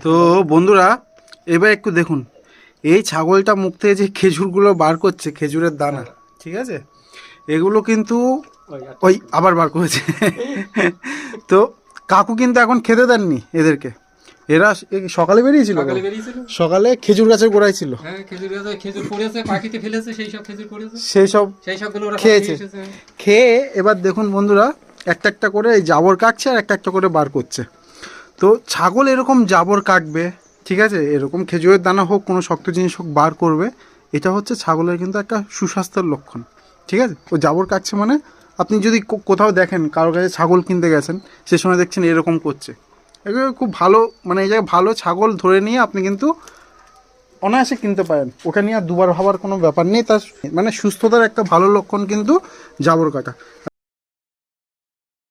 তো বন্ধুরা এবার একটু দেখুন, এই ছাগলটা মুখ থেকে যে খেজুরগুলো বার করছে, খেজুরের দানা, ঠিক আছে, এগুলো কিন্তু ওই আবার বার করেছে। তো কাকু কিন্তু এখন খেতে দেননি এদেরকে, এরা সকালে বেরিয়েছিল, সকালে খেজুর গাছের গোড়ায় ছিল, সেই সব খেয়েছে। খেয়ে এবার দেখুন বন্ধুরা একটা একটা করে এই জাবর কাটছে আর একটা একটা করে বার করছে। তো ছাগল এরকম জাবর কাটবে, ঠিক আছে, এরকম খেজুরের দানা হোক কোনো শক্ত জিনিস হোক বার করবে, এটা হচ্ছে ছাগলের কিন্তু একটা সুস্বাস্থ্যের লক্ষণ, ঠিক আছে। ও জাবর কাটছে মানে আপনি যদি কোথাও দেখেন কারোর কাছে ছাগল কিনতে গেছেন, সে সময় দেখছেন এরকম করছে, এগুলো খুব ভালো, মানে এই জায়গায় ভালো ছাগল ধরে নিয়ে আপনি কিন্তু অনায়াসে কিনতে পারেন, ওটা নিয়ে আর দুবার ভাবার কোনো ব্যাপার নেই। তার মানে সুস্থতার একটা ভালো লক্ষণ কিন্তু জাবর কাটা।